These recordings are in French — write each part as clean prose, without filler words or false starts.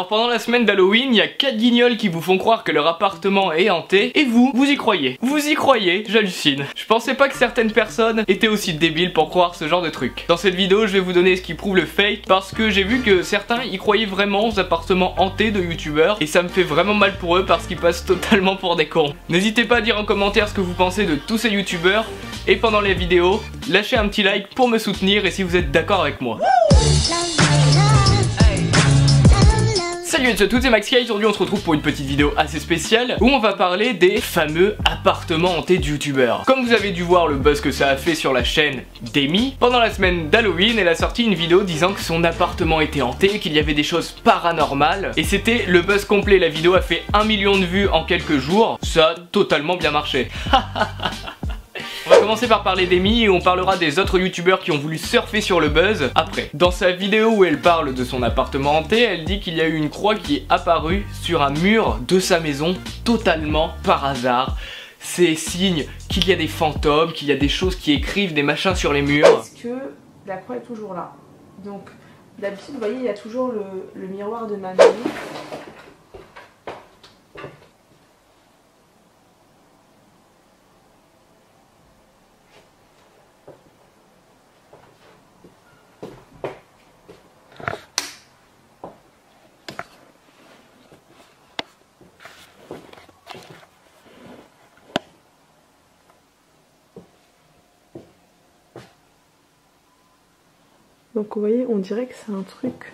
Alors pendant la semaine d'Halloween, il y a 4 guignols qui vous font croire que leur appartement est hanté, et vous y croyez. Vous y croyez, j'hallucine. Je pensais pas que certaines personnes étaient aussi débiles pour croire ce genre de truc. Dans cette vidéo, je vais vous donner ce qui prouve le fake, parce que j'ai vu que certains y croyaient vraiment aux appartements hantés de youtubeurs, et ça me fait vraiment mal pour eux parce qu'ils passent totalement pour des cons. N'hésitez pas à dire en commentaire ce que vous pensez de tous ces youtubeurs, et pendant la vidéo, lâchez un petit like pour me soutenir et si vous êtes d'accord avec moi. Salut à toutes, c'est Maxia, aujourd'hui on se retrouve pour une petite vidéo assez spéciale où on va parler des fameux appartements hantés de youtubeurs. Comme vous avez dû voir le buzz que ça a fait sur la chaîne d'Amy, pendant la semaine d'Halloween, elle a sorti une vidéo disant que son appartement était hanté, qu'il y avait des choses paranormales, et c'était le buzz complet. La vidéo a fait 1 million de vues en quelques jours, ça a totalement bien marché. On va commencer par parler d'Amy et on parlera des autres youtubeurs qui ont voulu surfer sur le buzz après. Dans sa vidéo où elle parle de son appartement hanté, elle dit qu'il y a eu une croix qui est apparue sur un mur de sa maison totalement par hasard. C'est signe qu'il y a des fantômes, qu'il y a des choses qui écrivent des machins sur les murs. Est-ce que la croix est toujours là? Donc d'habitude vous voyez il y a toujours le miroir de ma maison. Donc vous voyez, on dirait que c'est un truc,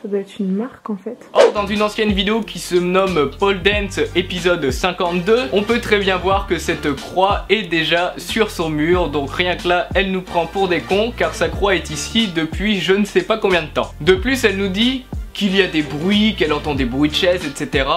ça doit être une marque en fait. Or, dans une ancienne vidéo qui se nomme Pole Dance épisode 52, on peut très bien voir que cette croix est déjà sur son mur, donc rien que là, elle nous prend pour des cons, car sa croix est ici depuis je ne sais pas combien de temps. De plus, elle nous dit qu'il y a des bruits, qu'elle entend des bruits de chaises, etc.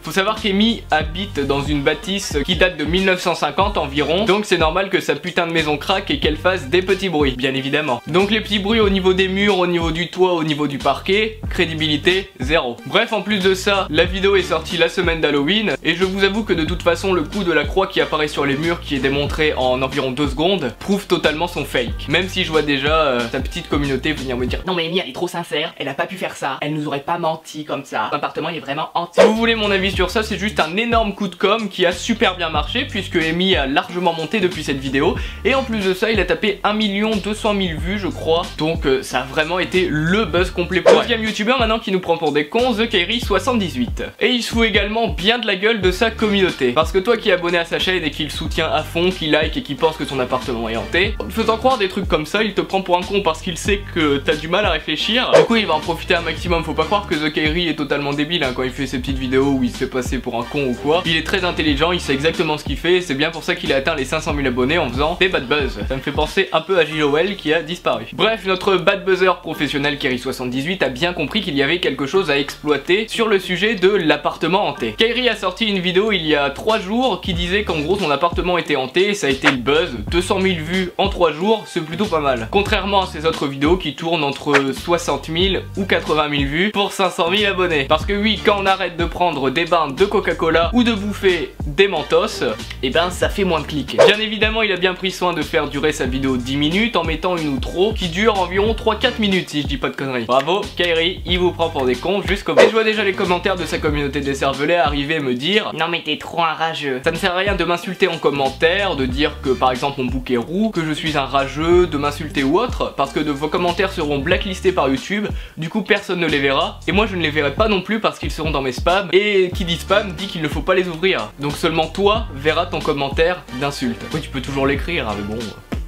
Faut savoir qu'Amy habite dans une bâtisse qui date de 1950 environ, donc c'est normal que sa putain de maison craque et qu'elle fasse des petits bruits, bien évidemment. Donc les petits bruits au niveau des murs, au niveau du toit, au niveau du parquet, crédibilité, zéro. Bref, en plus de ça, la vidéo est sortie la semaine d'Halloween, et je vous avoue que de toute façon, le coup de la croix qui apparaît sur les murs, qui est démontré en environ 2 secondes, prouve totalement son fake. Même si je vois déjà sa petite communauté venir me dire « Non mais Amy, elle est trop sincère, elle a pas pu faire ça, elle nous aurait pas menti comme ça, l'appartement il est vraiment hanté. » Si vous voulez mon avis sur ça, c'est juste un énorme coup de com qui a super bien marché puisque Amy a largement monté depuis cette vidéo, et en plus de ça il a tapé 1 200 000 vues je crois, donc ça a vraiment été le buzz complet. Deuxième youtubeur maintenant qui nous prend pour des cons, TheKairi78, et il se fout également bien de la gueule de sa communauté, parce que toi qui es abonné à sa chaîne et qui le soutient à fond, qui like et qui pense que son appartement est hanté, en faisant croire des trucs comme ça, il te prend pour un con parce qu'il sait que t'as du mal à réfléchir. Du coup il va en profiter un maximum. Faut pas croire que TheKairi est totalement débile quand il fait ses petites vidéos où il se fait passer pour un con ou quoi. Il est très intelligent, il sait exactement ce qu'il fait, et c'est bien pour ça qu'il a atteint les 500 000 abonnés en faisant des bad buzz. Ça me fait penser un peu à J.O.L qui a disparu. Bref, notre bad buzzer professionnel Kairi78 a bien compris qu'il y avait quelque chose à exploiter sur le sujet de l'appartement hanté. Kairi a sorti une vidéo il y a 3 jours qui disait qu'en gros son appartement était hanté, et ça a été le buzz. 200 000 vues en 3 jours, c'est plutôt pas mal. Contrairement à ses autres vidéos qui tournent entre 60 000 ou 80 000 vues pour 500 000 abonnés. Parce que oui, quand on arrête de prendre des bains de Coca-Cola ou de bouffer des Mentos, et ben ça fait moins de clics. Bien évidemment, il a bien pris soin de faire durer sa vidéo 10 minutes en mettant une outro qui dure environ 3-4 minutes si je dis pas de conneries. Bravo Kairi, il vous prend pour des cons jusqu'au bout. Et je vois déjà les commentaires de sa communauté des cervelets arriver à me dire « Non mais t'es trop un rageux ». Ça ne sert à rien de m'insulter en commentaire, de dire que par exemple mon bouc est roux, que je suis un rageux, de m'insulter ou autre, parce que vos commentaires seront blacklistés par YouTube, du coup personne ne les verra, et moi je ne les verrai pas non plus parce qu'ils seront dans mes spams, et qui dit spam dit qu'il ne faut pas les ouvrir. Donc seulement toi verras ton commentaire d'insulte. Oui, tu peux toujours l'écrire, hein, mais bon...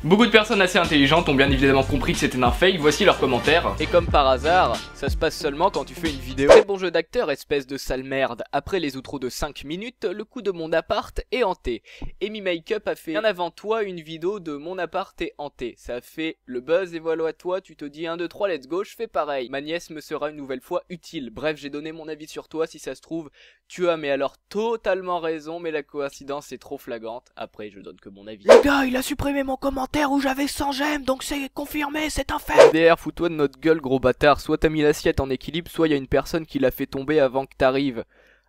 Beaucoup de personnes assez intelligentes ont bien évidemment compris que c'était un fake, voici leurs commentaires. Et comme par hasard, ça se passe seulement quand tu fais une vidéo. Très bon jeu d'acteur, espèce de sale merde. Après les outros de 5 minutes, le coup de mon appart est hanté. Amy Makeup a fait bien avant toi une vidéo de mon appart est hanté. Ça a fait le buzz et voilà à toi, tu te dis 1, 2, 3, let's go, je fais pareil. Ma nièce me sera une nouvelle fois utile. Bref, j'ai donné mon avis sur toi, si ça se trouve, tu as mais alors totalement raison, mais la coïncidence est trop flagrante. Après, je donne que mon avis. Les gars, il a supprimé mon commentaire où j'avais 100 j'aime, donc c'est confirmé, c'est un fait. DR, fous-toi de notre gueule, gros bâtard. Soit t'as mis l'assiette en équilibre, soit il y a une personne qui l'a fait tomber avant que t'arrives.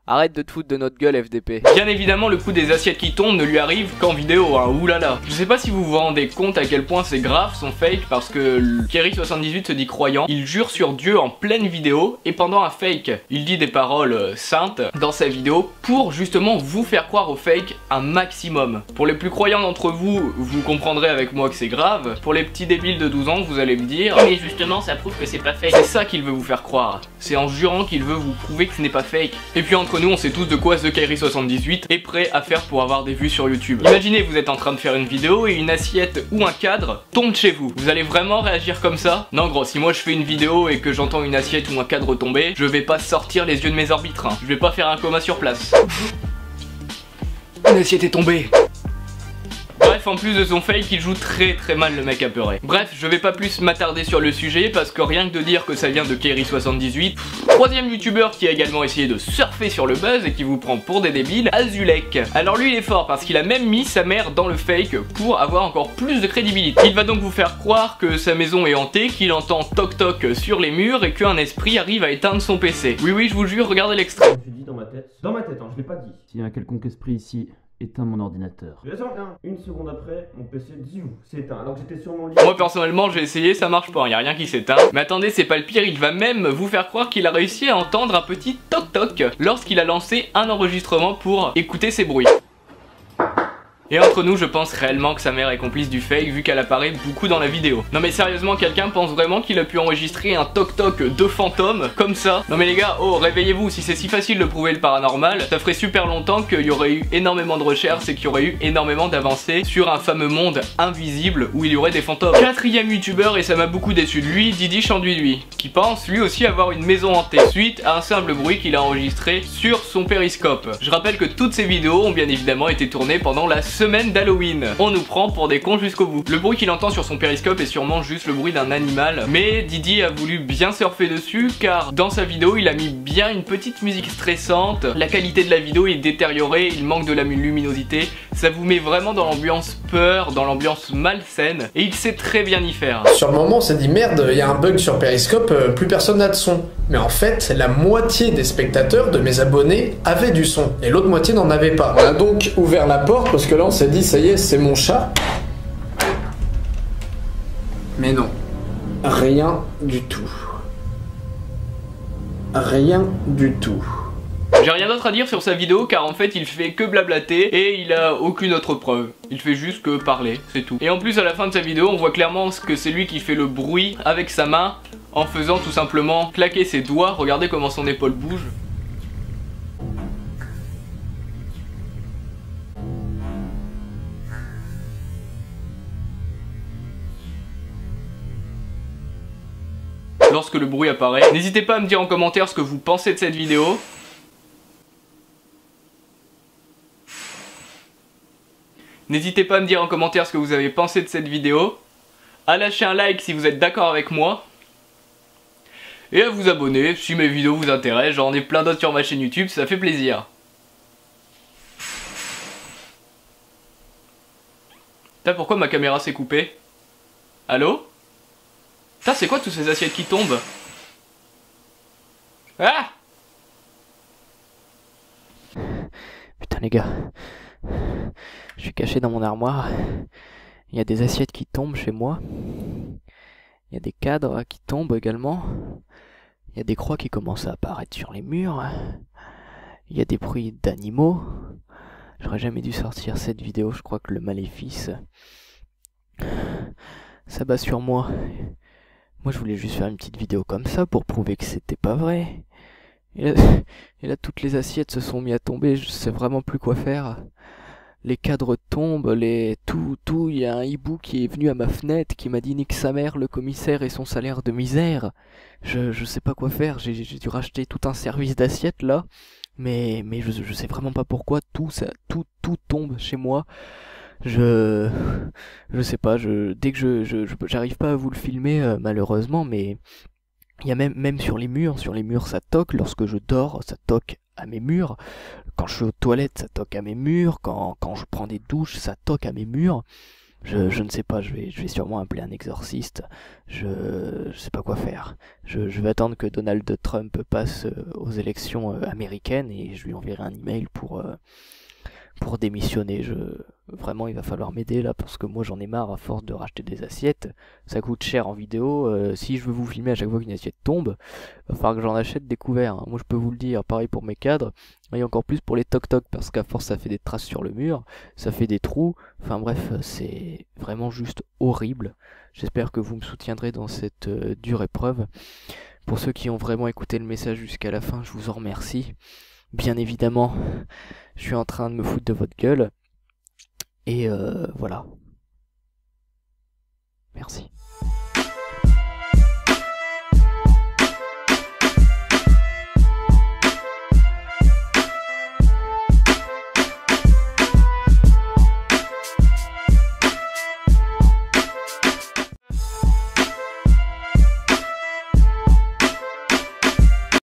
Arrête de te foutre de notre gueule, FDP. Bien évidemment, le coup des assiettes qui tombent ne lui arrive qu'en vidéo, hein, oulala. Je sais pas si vous vous rendez compte à quel point c'est grave son fake, parce que Kerry78 se dit croyant, il jure sur Dieu en pleine vidéo, et pendant un fake, il dit des paroles saintes dans sa vidéo pour justement vous faire croire au fake un maximum. Pour les plus croyants d'entre vous, vous comprendrez avec moi que c'est grave. Pour les petits débiles de 12 ans, vous allez me dire, mais justement, ça prouve que c'est pas fake. C'est ça qu'il veut vous faire croire. C'est en jurant qu'il veut vous prouver que ce n'est pas fake. Et puis entre nous, on sait tous de quoi The Kerry78 est prêt à faire pour avoir des vues sur YouTube. Imaginez, vous êtes en train de faire une vidéo et une assiette ou un cadre tombe chez vous. Vous allez vraiment réagir comme ça? Non gros, si moi je fais une vidéo et que j'entends une assiette ou un cadre tomber, je vais pas sortir les yeux de mes orbitres, hein. Je vais pas faire un coma sur place. Une assiette est tombée. Bref, en plus de son fake, il joue très mal le mec apeuré. Bref, je vais pas plus m'attarder sur le sujet parce que rien que de dire que ça vient de Kerry78. Troisième youtubeur qui a également essayé de surfer sur le buzz et qui vous prend pour des débiles, Azulek. Alors lui il est fort parce qu'il a même mis sa mère dans le fake pour avoir encore plus de crédibilité. Il va donc vous faire croire que sa maison est hantée, qu'il entend toc toc sur les murs et qu'un esprit arrive à éteindre son PC. Oui, je vous jure, regardez l'extrait. Je me suis dit dans ma tête, hein, je l'ai pas dit. S'il y a un quelconque esprit ici, éteins mon ordinateur. Je sens rien. Une seconde après, mon PC s'est éteint alors que j'étais sur mon lit. Moi personnellement j'ai essayé, ça marche pas, y a rien qui s'éteint. Mais attendez, c'est pas le pire, il va même vous faire croire qu'il a réussi à entendre un petit toc toc lorsqu'il a lancé un enregistrement pour écouter ces bruits. Et entre nous, je pense réellement que sa mère est complice du fake vu qu'elle apparaît beaucoup dans la vidéo. Non mais sérieusement, quelqu'un pense vraiment qu'il a pu enregistrer un toc-toc de fantôme comme ça? Non mais les gars, oh réveillez-vous, si c'est si facile de prouver le paranormal, ça ferait super longtemps qu'il y aurait eu énormément de recherches et qu'il y aurait eu énormément d'avancées sur un fameux monde invisible où il y aurait des fantômes. Quatrième youtubeur, et ça m'a beaucoup déçu de lui, Didi Chanduy, qui pense lui aussi avoir une maison hantée suite à un simple bruit qu'il a enregistré sur son périscope. Je rappelle que toutes ces vidéos ont bien évidemment été tournées pendant la semaine d'Halloween. On nous prend pour des cons jusqu'au bout. Le bruit qu'il entend sur son périscope est sûrement juste le bruit d'un animal, mais Didi a voulu bien surfer dessus car dans sa vidéo il a mis bien une petite musique stressante, la qualité de la vidéo est détériorée, il manque de la luminosité, ça vous met vraiment dans l'ambiance peur, dans l'ambiance malsaine, et il sait très bien y faire. Sur le moment on s'est dit merde, il y a un bug sur Periscope, plus personne n'a de son. Mais en fait, la moitié des spectateurs de mes abonnés avaient du son, et l'autre moitié n'en avait pas. On a donc ouvert la porte, parce que là on s'est dit, ça y est, c'est mon chat. Mais non, rien du tout. Rien du tout. J'ai rien d'autre à dire sur sa vidéo car en fait il fait que blablater et il a aucune autre preuve. Il fait juste que parler, c'est tout. Et en plus à la fin de sa vidéo on voit clairement que c'est lui qui fait le bruit avec sa main en faisant tout simplement claquer ses doigts. Regardez comment son épaule bouge. Lorsque le bruit apparaît. N'hésitez pas à me dire en commentaire ce que vous pensez de cette vidéo. N'hésitez pas à me dire en commentaire ce que vous avez pensé de cette vidéo, à lâcher un like si vous êtes d'accord avec moi, et à vous abonner si mes vidéos vous intéressent, j'en ai plein d'autres sur ma chaîne YouTube, ça fait plaisir. Putain, pourquoi ma caméra s'est coupée? Allô? Putain, c'est quoi toutes ces assiettes qui tombent? Ah! Putain les gars, je suis caché dans mon armoire, il y a des assiettes qui tombent chez moi, il y a des cadres qui tombent également, il y a des croix qui commencent à apparaître sur les murs, il y a des bruits d'animaux. J'aurais jamais dû sortir cette vidéo, je crois que le maléfice s'abat sur moi. Moi je voulais juste faire une petite vidéo comme ça pour prouver que c'était pas vrai. Et là toutes les assiettes se sont mis à tomber, je sais vraiment plus quoi faire. Les cadres tombent, tout, il y a un hibou qui est venu à ma fenêtre qui m'a dit nique sa mère le commissaire et son salaire de misère. Je sais pas quoi faire, j'ai dû racheter tout un service d'assiettes là, mais je sais vraiment pas pourquoi tout tombe chez moi. Je sais pas, dès que j'arrive pas à vous le filmer malheureusement, mais il y a même sur les murs ça toque, lorsque je dors ça toque à mes murs, quand je suis aux toilettes ça toque à mes murs, quand je prends des douches ça toque à mes murs. Je ne sais pas, je vais sûrement appeler un exorciste. Je sais pas quoi faire. Je vais attendre que Donald Trump passe aux élections américaines et je lui enverrai un email pour démissionner. Vraiment, il va falloir m'aider là parce que moi j'en ai marre à force de racheter des assiettes. Ça coûte cher en vidéo. Si je veux vous filmer à chaque fois qu'une assiette tombe, il va falloir que j'en achète des couverts, hein. Moi je peux vous le dire, pareil pour mes cadres et encore plus pour les toc-toc parce qu'à force ça fait des traces sur le mur, ça fait des trous. Enfin bref, c'est vraiment juste horrible. J'espère que vous me soutiendrez dans cette dure épreuve. Pour ceux qui ont vraiment écouté le message jusqu'à la fin, je vous en remercie. Bien évidemment, je suis en train de me foutre de votre gueule. Et voilà.